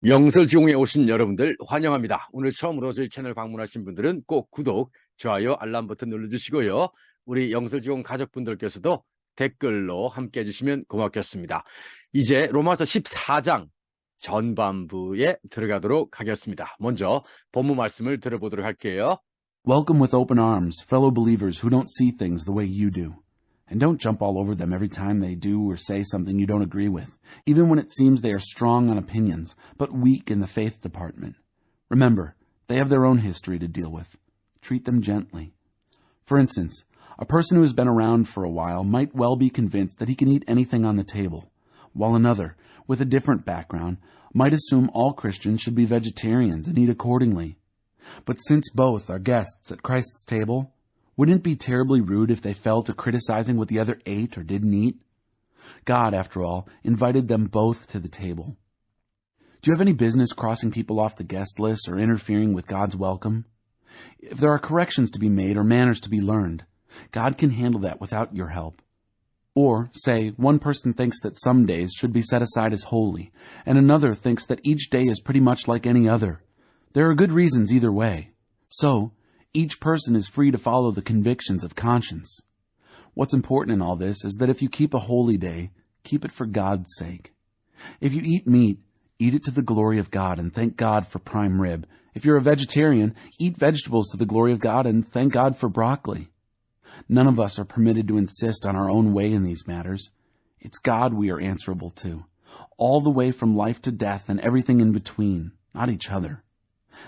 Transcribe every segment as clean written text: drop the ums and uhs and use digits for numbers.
영설지공에 오신 여러분들 환영합니다. 오늘 처음으로 저희 채널 방문하신 분들은 꼭 구독, 좋아요, 알람 버튼 눌러주시고요. 우리 영설지공 가족분들께서도 댓글로 함께 해주시면 고맙겠습니다. 이제 로마서 14장 전반부에 들어가도록 하겠습니다. 먼저 본문 말씀을 들어보도록 할게요. Welcome with open arms, fellow believers who don't see things the way you do. And don't jump all over them every time they do or say something you don't agree with, even when it seems they are strong on opinions, but weak in the faith department. Remember, they have their own history to deal with. Treat them gently. For instance, a person who has been around for a while might well be convinced that he can eat anything on the table, while another, with a different background, might assume all Christians should be vegetarians and eat accordingly. But since both are guests at Christ's table, wouldn't it be terribly rude if they fell to criticizing what the other ate or didn't eat? God, after all, invited them both to the table. Do you have any business crossing people off the guest list or interfering with God's welcome? If there are corrections to be made or manners to be learned, God can handle that without your help. Or, say, one person thinks that some days should be set aside as holy, and another thinks that each day is pretty much like any other. There are good reasons either way. So, each person is free to follow the convictions of conscience. What's important in all this is that if you keep a holy day, keep it for God's sake. If you eat meat, eat it to the glory of God and thank God for prime rib. If you're a vegetarian, eat vegetables to the glory of God and thank God for broccoli. None of us are permitted to insist on our own way in these matters. It's God we are answerable to, all the way from life to death and everything in between, not each other.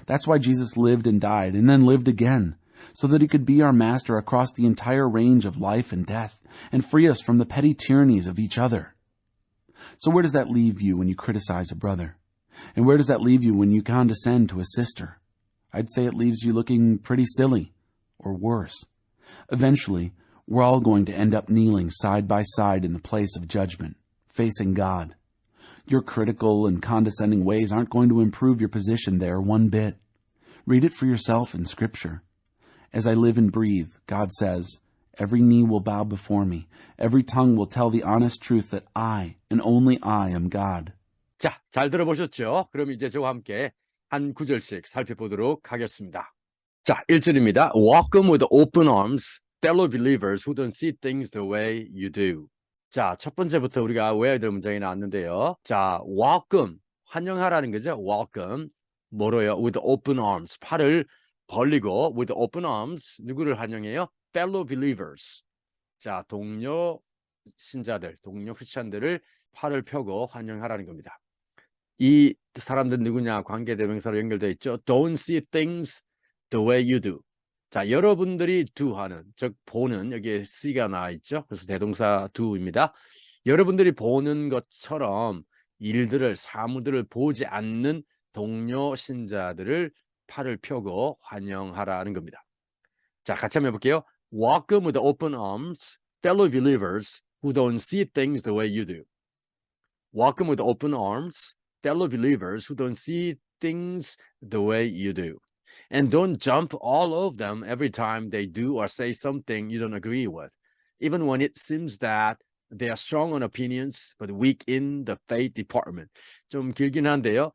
That's why Jesus lived and died and then lived again, so that he could be our master across the entire range of life and death and free us from the petty tyrannies of each other. So where does that leave you when you criticize a brother? And where does that leave you when you condescend to a sister? I'd say it leaves you looking pretty silly, or worse. Eventually, we're all going to end up kneeling side by side in the place of judgment, facing God. Your critical and condescending ways aren't going to improve your position there one bit. Read it for yourself in Scripture. As I live and breathe, God says, every knee will bow before me. Every tongue will tell the honest truth that I, and only I, am God. 자, 잘 들어보셨죠? 그럼 이제 저와 함께 한 구절씩 살펴보도록 하겠습니다. 자, 1절입니다. Welcome with open arms, fellow believers who don't see things the way you do. 자, 첫 번째부터 우리가 외워야 될 문장이 나왔는데요. 자, welcome, 환영하라는 거죠. welcome, 뭐로요? with open arms, 팔을 벌리고 with open arms, 누구를 환영해요? fellow believers. 자, 동료 신자들, 동료 크리스찬들을 팔을 펴고 환영하라는 겁니다. 이 사람들 누구냐? 관계대명사로 연결되어 있죠. Don't see things the way you do. 자, 여러분들이 do하는, 즉 보는, 여기에 see가 나와 있죠. 그래서 대동사 do입니다. 여러분들이 보는 것처럼 일들을, 사무들을 보지 않는 동료 신자들을 팔을 펴고 환영하라는 겁니다. 자, 같이 한번 해볼게요. Welcome with open arms, fellow believers who don't see things the way you do. Welcome with open arms, fellow believers who don't see things the way you do. And don't jump all over them every time they do or say something you don't agree with, even when it seems that they are strong on opinions but weak in the faith department. 좀 길긴 한데요.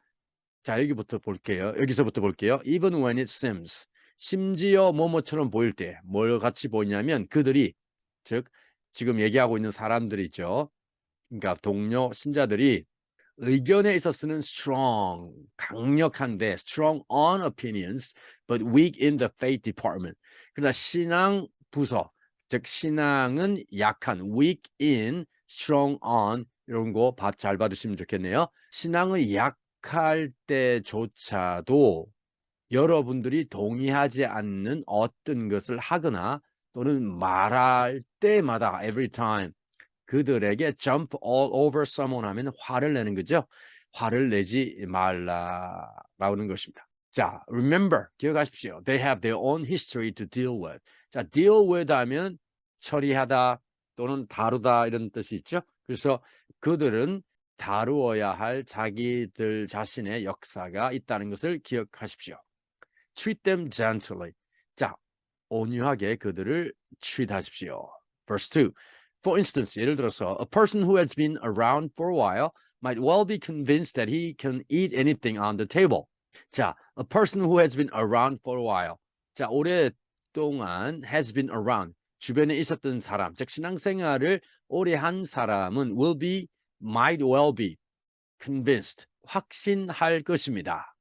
자, 여기서부터 볼게요. Even when it seems, 심지어 뭐뭐처럼 보일 때, 뭘 같이 보이냐면 그들이, 즉 지금 얘기하고 있는 사람들이 있죠. 그러니까 동료 신자들이 의견에 있어서는 strong, 강력한데 strong on opinions, but weak in the faith department. 그러나 신앙 부서, 즉 신앙은 약한, weak in, strong on, 이런 거 잘 받으시면 좋겠네요. 신앙은 약할 때조차도 여러분들이 동의하지 않는 어떤 것을 하거나 또는 말할 때마다 every time 그들에게 jump all over someone 하면 화를 내는 거죠. 화를 내지 말라라는 것입니다. 자, remember, 기억하십시오. They have their own history to deal with. 자, deal with 하면 처리하다 또는 다루다 이런 뜻이 있죠. 그래서 그들은 다루어야 할 자기들 자신의 역사가 있다는 것을 기억하십시오. Treat them gently. 자, 온유하게 그들을 treat하십시오. Verse 2. For instance, 예를 들어서 a person who has been around for a while might well be convinced that he can eat anything on the table. 자, a person who has been around for a while. 자, 오랫동안 has been around. 주변에 있었던 사람, 즉 신앙생활을 오래 한 사람은 might well be convinced. 확신할 것입니다.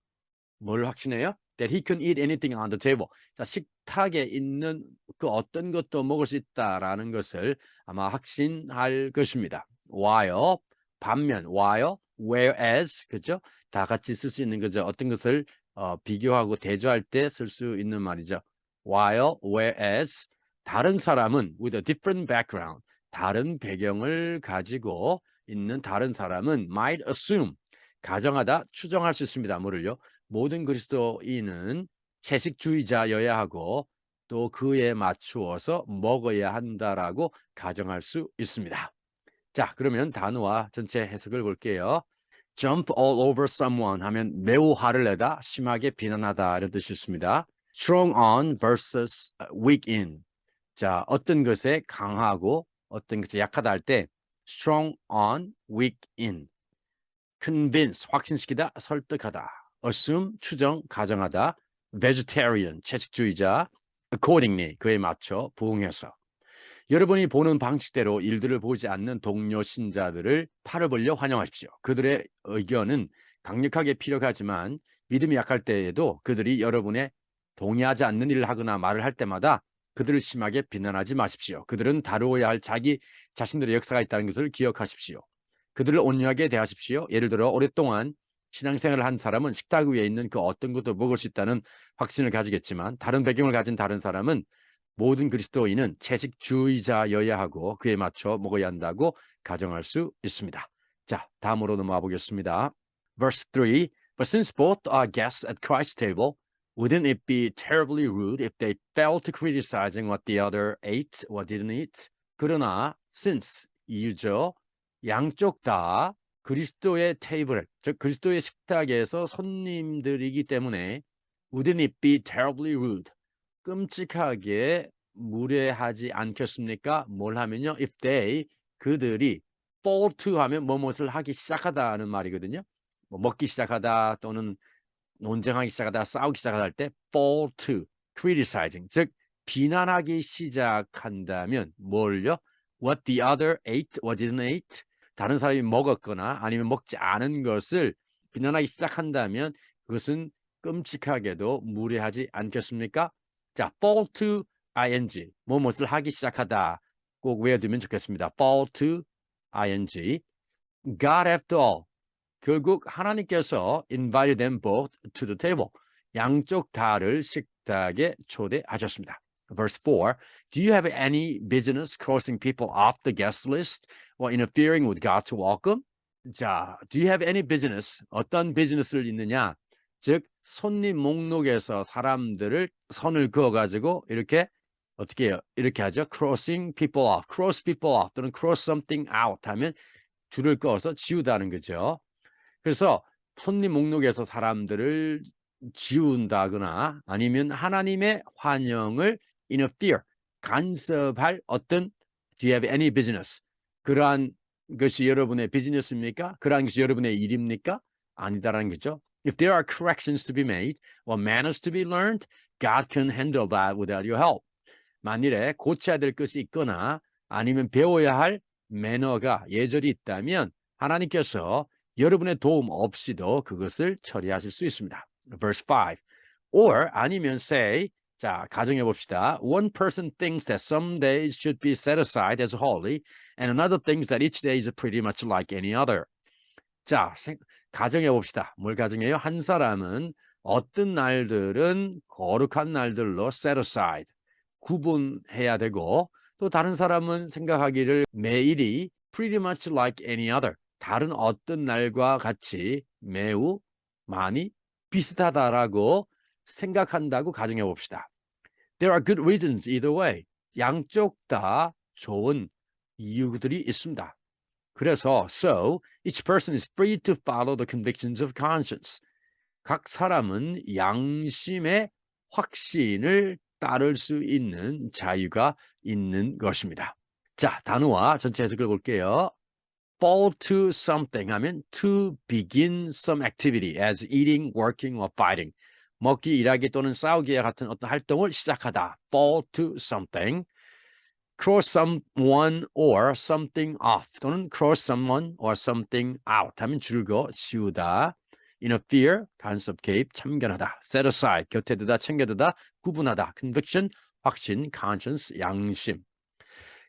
뭘 확신해요? That he can eat anything on the table. 자, 식탁에 있는 그 어떤 것도 먹을 수 있다라는 것을 아마 확신할 것입니다. while, 반면, while, whereas, 그죠? 다 같이 쓸 수 있는 거죠. 어떤 것을 비교하고 대조할 때 쓸 수 있는 말이죠. while, whereas, 다른 사람은 with a different background, 다른 배경을 가지고 있는 다른 사람은 might assume, 가정하다, 추정할 수 있습니다. 뭐를요? 모든 그리스도인은 채식주의자여야 하고 또 그에 맞추어서 먹어야 한다라고 가정할 수 있습니다. 자, 그러면 단어와 전체 해석을 볼게요. jump all over someone 하면 매우 화를 내다, 심하게 비난하다 이런 뜻이 있습니다. strong on versus weak in. 자, 어떤 것에 강하고 어떤 것에 약하다 할 때 strong on, weak in. convince, 확신시키다, 설득하다. assume, 추정, 가정하다. vegetarian, 채식주의자. accordingly, 그에 맞춰 부응해서. 여러분이 보는 방식대로 일들을 보지 않는 동료 신자들을 팔을 벌려 환영하십시오. 그들의 의견은 강력하게 필요하지만 믿음이 약할 때에도 그들이 여러분의 동의하지 않는 일을 하거나 말을 할 때마다 그들을 심하게 비난하지 마십시오. 그들은 다루어야 할 자기 자신들의 역사가 있다는 것을 기억하십시오. 그들을 온유하게 대하십시오. 예를 들어 오랫동안 신앙생활을 한 사람은 식탁 위에 있는 그 어떤 것도 먹을 수 있다는 확신을 가지겠지만 다른 배경을 가진 다른 사람은 모든 그리스도인은 채식주의자여야 하고 그에 맞춰 먹어야 한다고 가정할 수 있습니다. 자, 다음으로 넘어가 보겠습니다. Verse 3. But since both are guests at Christ's table, wouldn't it be terribly rude if they fell to criticizing what the other ate or didn't eat? 그러나 since 이유죠. 양쪽 다 그리스도의 테이블, 즉 그리스도의 식탁에서 손님들이기 때문에 wouldn't it be terribly rude? 끔찍하게 무례하지 않겠습니까? 뭘 하면요. If they, 그들이 fall to 하면 뭐뭇을 하기 시작하다는 말이거든요. 뭐 먹기 시작하다 또는 논쟁하기 시작하다, 싸우기 시작하다 할 때 fall to, criticizing, 즉 비난하기 시작한다면 뭘요? What the other ate or didn't eat? 다른 사람이 먹었거나 아니면 먹지 않은 것을 비난하기 시작한다면 그것은 끔찍하게도 무례하지 않겠습니까? 자, fall to ing, 뭐뭇을 하기 시작하다 꼭 외워두면 좋겠습니다. fall to ing. God after all, 결국 하나님께서 invited them both to the table. 양쪽 다를 식탁에 초대하셨습니다. Verse 4. Do you have any business crossing people off the guest list or interfering with God's welcome? 자, do you have any business? 어떤 비즈니스를 있느냐? 즉 손님 목록에서 사람들을 선을 그어가지고 이렇게 어떻게 해요? 이렇게 하죠. crossing people off, cross people off 또는 cross something out 하면 줄을 그어서 지우다는 거죠. 그래서 손님 목록에서 사람들을 지운다거나 아니면 하나님의 환영을 interfere, 간섭할 어떤 do you have any business? 그러한 것이 여러분의 비즈니스입니까? 그러한 것이 여러분의 일입니까? 아니다라는 거죠. If there are corrections to be made or manners to be learned, God can handle that without your help. 만일에 고쳐야 될 것이 있거나 아니면 배워야 할 매너가 예절이 있다면 하나님께서 여러분의 도움 없이도 그것을 처리하실 수 있습니다. Verse 5. Or 아니면 say, 자, 가정해 봅시다. One person thinks that some days should be set aside as holy and another thinks that each day is pretty much like any other. 자, 가정해 봅시다. 뭘 가정해요? 한 사람은 어떤 날들은 거룩한 날들로 set aside, 구분해야 되고 또 다른 사람은 생각하기를 매일이 pretty much like any other, 다른 어떤 날과 같이 매우 많이 비슷하다라고 생각한다고 가정해 봅시다. There are good reasons either way. 양쪽 다 좋은 이유들이 있습니다. 그래서 so each person is free to follow the convictions of conscience. 각 사람은 양심의 확신을 따를 수 있는 자유가 있는 것입니다. 자, 단어와 전체 해석을 볼게요. fall to something 하면 to begin some activity as eating, working, or fighting. 먹기, 일하기 또는 싸우기와 같은 어떤 활동을 시작하다. fall to something. cross someone or something off 또는 cross someone or something out 하면 줄거 씌우다. interfere, 간섭, 개입, 참견하다. set aside, 곁에 두다, 챙겨두다, 구분하다. conviction, 확신, conscience, 양심.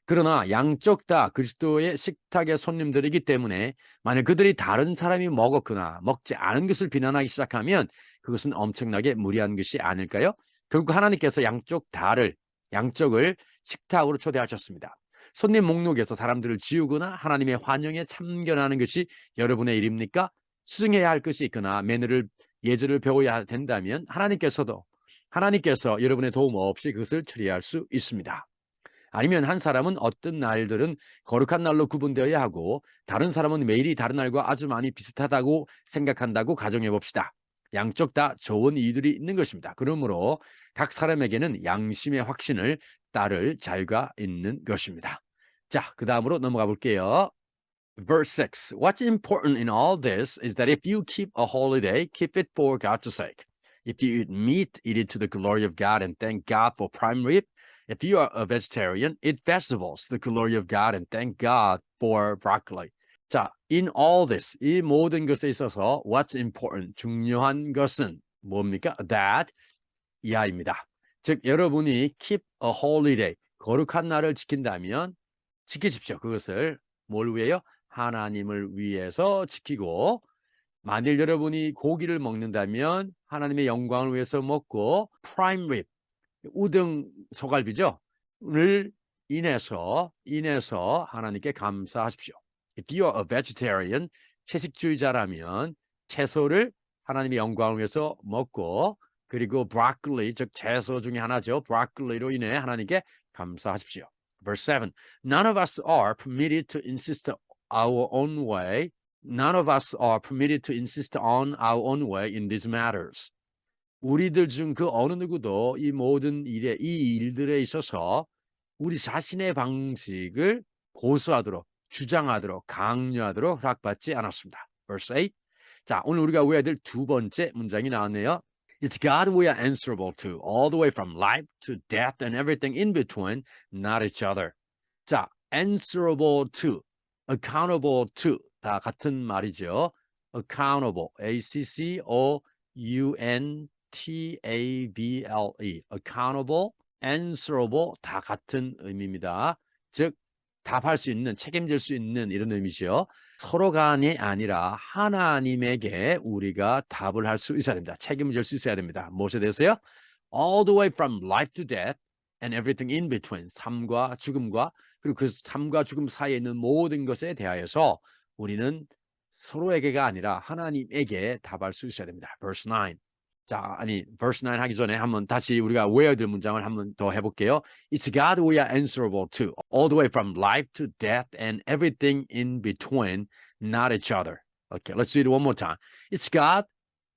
그러나 양쪽 다 그리스도의 식탁의 손님들이기 때문에 만약 그들이 다른 사람이 먹었거나 먹지 않은 것을 비난하기 시작하면 그것은 엄청나게 무리한 것이 아닐까요? 결국 하나님께서 양쪽을 식탁으로 초대하셨습니다. 손님 목록에서 사람들을 지우거나 하나님의 환영에 참견하는 것이 여러분의 일입니까? 수정해야 할 것이 있거나 예절을 배워야 된다면 하나님께서 여러분의 도움 없이 그것을 처리할 수 있습니다. 아니면 한 사람은 어떤 날들은 거룩한 날로 구분되어야 하고 다른 사람은 매일이 다른 날과 아주 많이 비슷하다고 생각한다고 가정해 봅시다. 양쪽 다 좋은 이유들이 있는 것입니다. 그러므로 각 사람에게는 양심의 확신을 따를 자유가 있는 것입니다. 자, 그 다음으로 넘어가 볼게요. Verse 6. What's important in all this is that if you keep a holiday, keep it for God's sake. If you eat meat, eat it to the glory of God and thank God for prime rib. If you are a vegetarian, eat vegetables, the glory of God, and thank God for broccoli. 자, in all this, 이 모든 것에 있어서 what's important, 중요한 것은 뭡니까? That, 이하입니다. 즉, 여러분이 keep a holiday, 거룩한 날을 지킨다면 지키십시오. 그것을 뭘 위해요? 하나님을 위해서 지키고 만일 여러분이 고기를 먹는다면 하나님의 영광을 위해서 먹고 prime rib, 우등 소갈비죠. 를 인해서 하나님께 감사하십시오. If you are a vegetarian, 채식주의자라면 채소를 하나님의 영광을 위해서 먹고 그리고 broccoli, 즉 채소 중에 하나죠. broccoli로 인해 하나님께 감사하십시오. Verse 7. None of us are permitted to insist our own way. None of us are permitted to insist on our own way in these matters. 우리들 중 그 어느 누구도 이 모든 이 일들에 있어서 우리 자신의 방식을 고수하도록, 주장하도록, 강요하도록 허락받지 않았습니다. Verse 8. 자, 오늘 우리가 외워야 될 두 번째 문장이 나왔네요. It's God we are answerable to, all the way from life to death and everything in between, not each other. 자, answerable to, accountable to 다 같은 말이죠. accountable, A-C-C-O-U-N-T-A-B-L-E, accountable, answerable 다 같은 의미입니다. 즉 답할 수 있는, 책임질 수 있는 이런 의미죠. 서로 간이 아니라 하나님에게 우리가 답을 할 수 있어야 됩니다. 책임질 수 있어야 됩니다. 무엇에 대해서요? All the way from life to death and everything in between, 삶과 죽음과 그리고 그 삶과 죽음 사이에 있는 모든 것에 대하여서 우리는 서로에게가 아니라 하나님에게 답할 수 있어야 됩니다. Verse 9. 자, verse 9 하기 전에 한번 다시 우리가 외워야 될 문장을 한번 더 해볼게요. It's God we are answerable to, all the way from life to death and everything in between, not each other. Okay, let's do it one more time. It's God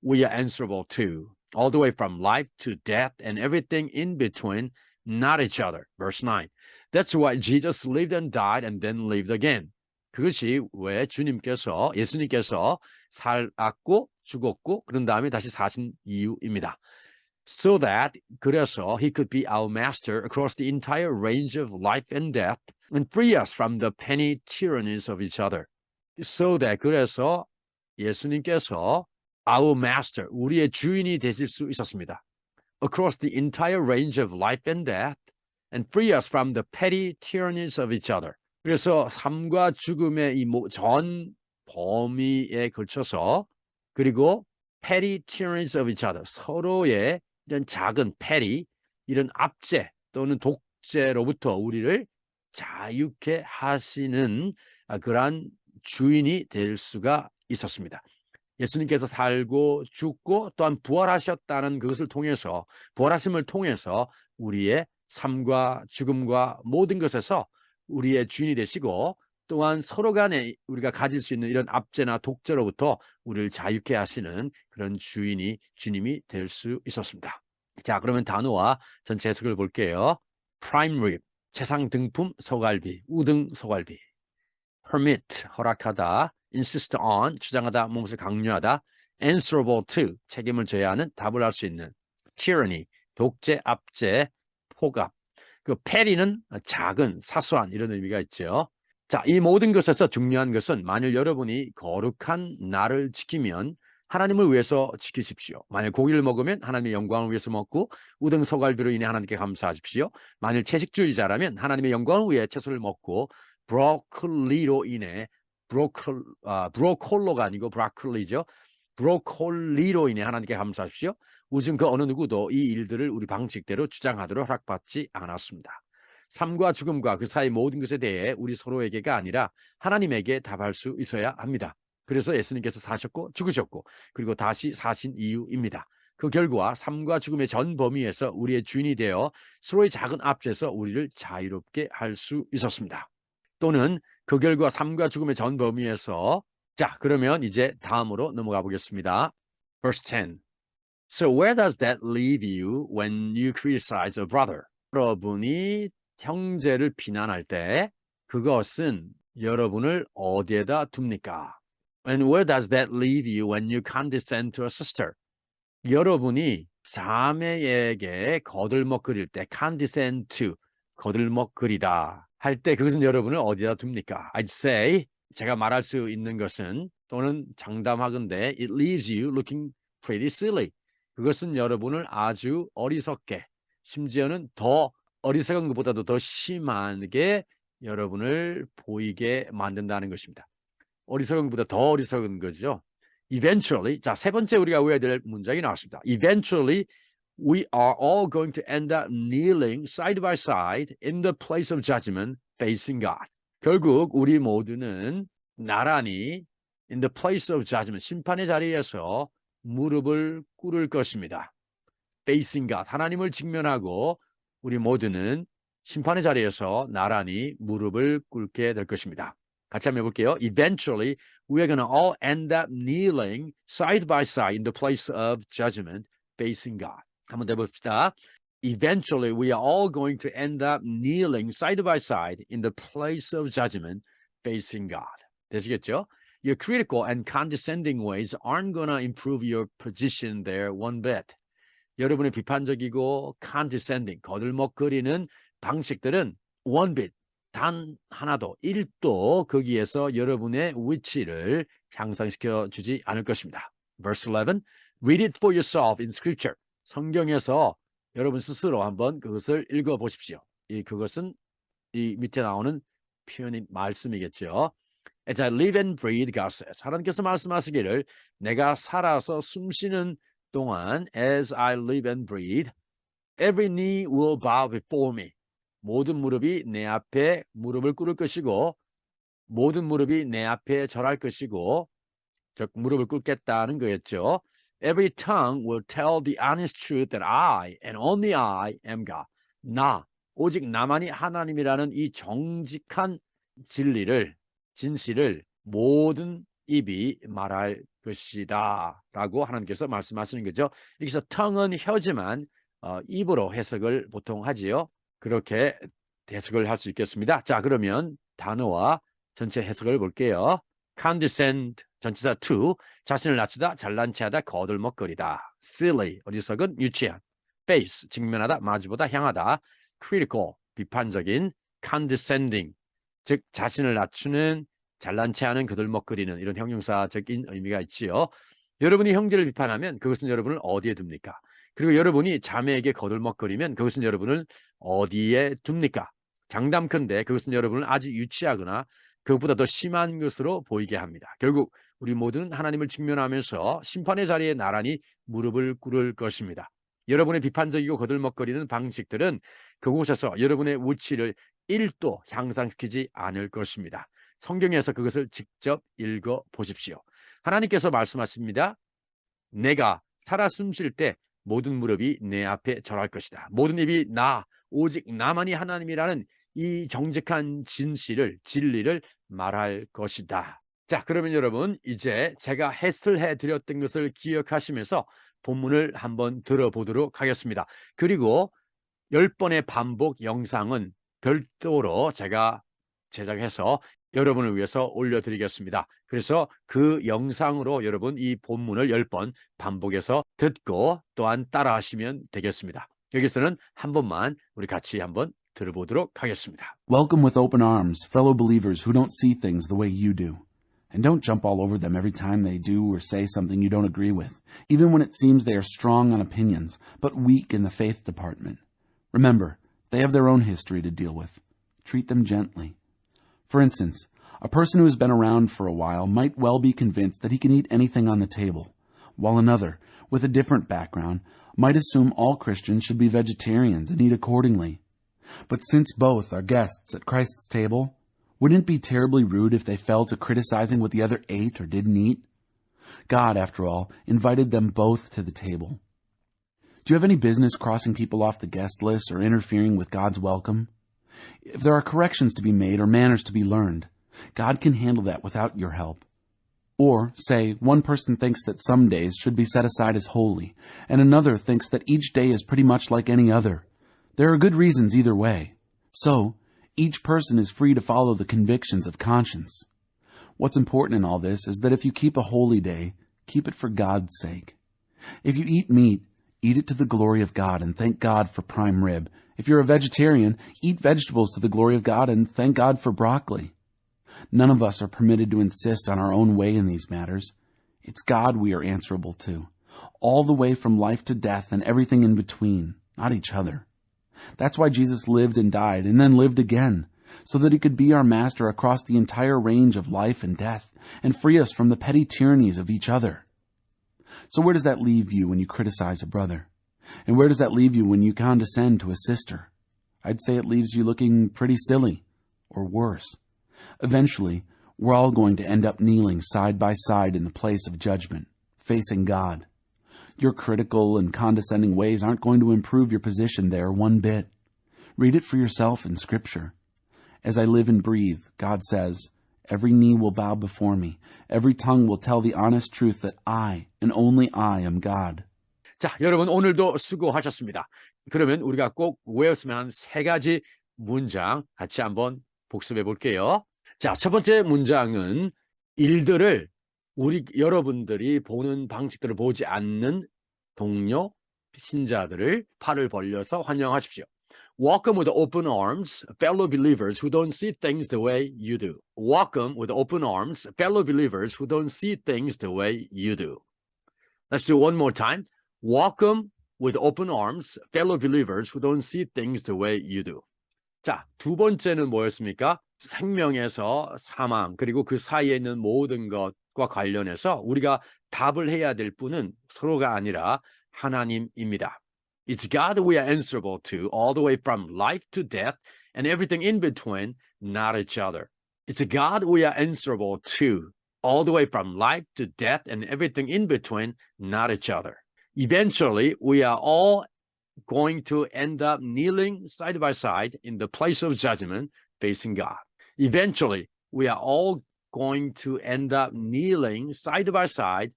we are answerable to, all the way from life to death and everything in between, not each other. Verse 9. That's why Jesus lived and died and then lived again. 그것이 왜 예수님께서 살았고 죽었고 그런 다음에 다시 사신 이유입니다. So that, 그래서 he could be our master across the entire range of life and death and free us from the penny tyrannies of each other. So that, 그래서 예수님께서 our master, 우리의 주인이 되실 수 있었습니다. Across the entire range of life and death and free us from the petty tyrannies of each other. 그래서 삶과 죽음의 이 전 범위에 걸쳐서 그리고 petty tyrannies of each other, 서로의 이런 작은 petty, 이런 압제 또는 독재로부터 우리를 자유케 하시는 그러한 주인이 될 수가 있었습니다. 예수님께서 살고 죽고 또한 부활하셨다는 그것을 통해서, 부활하심을 통해서 우리의 삶과 죽음과 모든 것에서 우리의 주인이 되시고 또한 서로 간에 우리가 가질 수 있는 이런 압제나 독재로부터 우리를 자유케 하시는 그런 주님이 될 수 있었습니다. 자, 그러면 단어와 전체 해석을 볼게요. prime rib, 최상 등품 소갈비, 우등 소갈비. permit, 허락하다, insist on, 주장하다, 무엇을 강요하다, answerable to, 책임을 져야 하는, 답을 할 수 있는, tyranny, 독재, 압제, 폭압. 그 패리는 작은, 사소한 이런 의미가 있죠. 자, 이 모든 것에서 중요한 것은 만일 여러분이 거룩한 날을 지키면 하나님을 위해서 지키십시오. 만일 고기를 먹으면 하나님의 영광을 위해서 먹고 우등 소갈비로 인해 하나님께 감사하십시오. 만일 채식주의자라면 하나님의 영광을 위해 채소를 먹고 브로콜리로 인해 브로콜로가 아니고 브로콜리죠. 브로콜리로 인해 하나님께 감사하십시오. 우중 그 어느 누구도 이 일들을 우리 방식대로 주장하도록 허락받지 않았습니다. 삶과 죽음과 그 사이 모든 것에 대해 우리 서로에게가 아니라 하나님에게 답할 수 있어야 합니다. 그래서 예수님께서 사셨고 죽으셨고 그리고 다시 사신 이유입니다. 그 결과 삶과 죽음의 전 범위에서 우리의 주인이 되어 서로의 작은 압제에서 우리를 자유롭게 할 수 있었습니다. 또는 그 결과 삶과 죽음의 전 범위에서 자, 그러면 이제 다음으로 넘어가 보겠습니다. Verse 10. So where does that leave you when you criticize a brother? 여러분이 형제를 비난할 때 그것은 여러분을 어디에다 둡니까? And where does that leave you when you condescend to a sister? 여러분이 자매에게 거들먹거릴 때 condescend to, 거들먹거리다 할 때 그것은 여러분을 어디에다 둡니까? I'd say, 제가 말할 수 있는 것은 또는 장담하건대 it leaves you looking pretty silly. 그것은 여러분을 아주 어리석게, 심지어는 더 어리석은 것보다도 더 심하게 여러분을 보이게 만든다는 것입니다. 어리석은 것보다 더 어리석은 거죠. Eventually, 자, 세 번째 우리가 외워야 될 문장이 나왔습니다. Eventually, we are all going to end up kneeling side by side in the place of judgment facing God. 결국 우리 모두는 나란히 in the place of judgment, 심판의 자리에서 무릎을 꿇을 것입니다. facing God, 하나님을 직면하고 우리 모두는 심판의 자리에서 나란히 무릎을 꿇게 될 것입니다. 같이 한번 해볼게요. Eventually, we are going to all end up kneeling side by side in the place of judgment facing God. 한번 더 해봅시다. Eventually, we are all going to end up kneeling side by side in the place of judgment facing God. 되시겠죠? Your critical and condescending ways aren't going to improve your position there one bit. 여러분의 비판적이고 condescending, 거들먹거리는 방식들은 one bit, 단 하나도 1도 거기에서 여러분의 위치를 향상시켜 주지 않을 것입니다. Verse 11, read it for yourself in scripture. 성경에서 여러분 스스로 한번 그것을 읽어보십시오. 그것은 이 밑에 나오는 표현이 말씀이겠죠. As I live and breathe, God says. 하나님께서 말씀하시기를 내가 살아서 숨쉬는 동안 as I live and breathe, every knee will bow before me. 모든 무릎이 내 앞에 무릎을 꿇을 것이고 모든 무릎이 내 앞에 절할 것이고 즉 무릎을 꿇겠다는 거였죠. Every tongue will tell the honest truth that I and only I am God. 나, 오직 나만이 하나님이라는 이 정직한 진실을 모든 입이 말할 것이다 라고 하나님께서 말씀하시는 거죠. 여기서 tongue은 혀지만 입으로 해석을 보통 하지요. 그렇게 해석을 할 수 있겠습니다. 자, 그러면 단어와 전체 해석을 볼게요. condescend, 전치사 to, 자신을 낮추다, 잘난 체하다, 거들먹거리다. silly, 어리석은, 유치한. face, 직면하다, 마주보다, 향하다. critical, 비판적인. condescending, 즉 자신을 낮추는, 잘난 체하는, 거들먹거리는 이런 형용사적인 의미가 있지요. 여러분이 형제를 비판하면 그것은 여러분을 어디에 둡니까? 그리고 여러분이 자매에게 거들먹거리면 그것은 여러분을 어디에 둡니까? 장담컨대 그것은 여러분을 아주 유치하거나 그것보다 더 심한 것으로 보이게 합니다. 결국 우리 모두는 하나님을 직면하면서 심판의 자리에 나란히 무릎을 꿇을 것입니다. 여러분의 비판적이고 거들먹거리는 방식들은 그곳에서 여러분의 위치를 1도 향상시키지 않을 것입니다. 성경에서 그것을 직접 읽어보십시오. 하나님께서 말씀하십니다. 내가 살아 숨쉴 때 모든 무릎이 내 앞에 절할 것이다. 모든 입이 나, 오직 나만이 하나님이라는 이 정직한 진리를 말할 것이다. 자, 그러면 여러분 이제 제가 해설해 드렸던 것을 기억하시면서 본문을 한번 들어보도록 하겠습니다. 그리고 10번의 반복 영상은 별도로 제가 제작해서 여러분을 위해서 올려드리겠습니다. 그래서 그 영상으로 여러분 이 본문을 10번 반복해서 듣고 또한 따라하시면 되겠습니다. 여기서는 한 번만 우리 같이 한번 들어보도록 하겠습니다. Welcome with open arms, fellow believers who don't see things the way you do. And don't jump all over them every time they do or say something you don't agree with, even when it seems they are strong on opinions, but weak in the faith department. Remember, they have their own history to deal with. Treat them gently. For instance, a person who has been around for a while might well be convinced that he can eat anything on the table, while another, with a different background, might assume all Christians should be vegetarians and eat accordingly. But since both are guests at Christ's table, wouldn't it be terribly rude if they fell to criticizing what the other ate or didn't eat? God, after all, invited them both to the table. Do you have any business crossing people off the guest list or interfering with God's welcome? If there are corrections to be made or manners to be learned, God can handle that without your help. Or, say, one person thinks that some days should be set aside as holy, and another thinks that each day is pretty much like any other. There are good reasons either way. So, each person is free to follow the convictions of conscience. What's important in all this is that if you keep a holy day, keep it for God's sake. If you eat meat, eat it to the glory of God and thank God for prime rib. If you're a vegetarian, eat vegetables to the glory of God and thank God for broccoli. None of us are permitted to insist on our own way in these matters. It's God we are answerable to, all the way from life to death and everything in between, not each other. That's why Jesus lived and died and then lived again, so that he could be our master across the entire range of life and death and free us from the petty tyrannies of each other. So where does that leave you when you criticize a brother? And where does that leave you when you condescend to a sister? I'd say it leaves you looking pretty silly, or worse. Eventually, we're all going to end up kneeling side by side in the place of judgment, facing God. Your critical and condescending ways aren't going to improve your position there one bit. Read it for yourself in Scripture. As I live and breathe, God says, every knee will bow before me. Every tongue will tell the honest truth that I, and only I, am God. 자, 여러분 오늘도 수고하셨습니다. 그러면 우리가 꼭 외웠으면 하는 3가지 문장 같이 한번 복습해 볼게요. 자, 첫 번째 문장은 일들을 여러분들이 보는 방식들을 보지 않는 동료, 신자들을 팔을 벌려서 환영하십시오. Welcome with open arms, fellow believers who don't see things the way you do. Welcome with open arms, fellow believers who don't see things the way you do. Let's do one more time. Welcome with open arms, fellow believers who don't see things the way you do. 자, 두 번째는 뭐였습니까? 생명에서 사망, 그리고 그 사이에 있는 모든 것과 관련해서 우리가 답을 해야 될 분은 서로가 아니라 하나님입니다. It's God we are answerable to, all the way from life to death, and everything in between, not each other. It's God we are answerable to, all the way from life to death, and everything in between, not each other. Eventually, we are all going to end up kneeling side by side in the place of judgment, facing God. Eventually, we are all going to end up kneeling side by side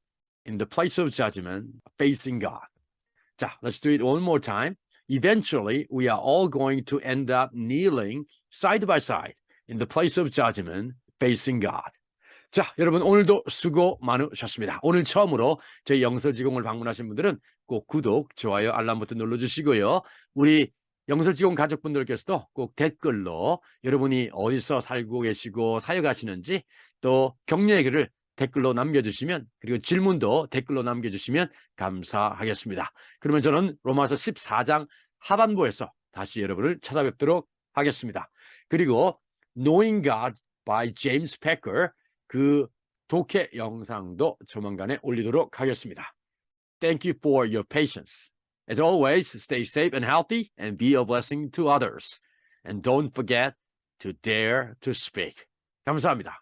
in the place of judgment, facing God. 자, let's do it one more time. Eventually, we are all going to end up kneeling side by side in the place of judgment, facing God. 자, 여러분 오늘도 수고 많으셨습니다. 오늘 처음으로 저희 영설지공을 방문하신 분들은 꼭 구독, 좋아요, 알람 버튼 눌러주시고요. 우리 영설지공 가족분들께서도 꼭 댓글로 여러분이 어디서 살고 계시고 사역하시는지 또 격려의 글을 댓글로 남겨주시면, 그리고 질문도 댓글로 남겨주시면 감사하겠습니다. 그러면 저는 로마서 14장 하반부에서 다시 여러분을 찾아뵙도록 하겠습니다. 그리고 Knowing God by James Packer, 그 독해 영상도 조만간에 올리도록 하겠습니다. Thank you for your patience. As always, stay safe and healthy and be a blessing to others. And don't forget to dare to speak. 감사합니다.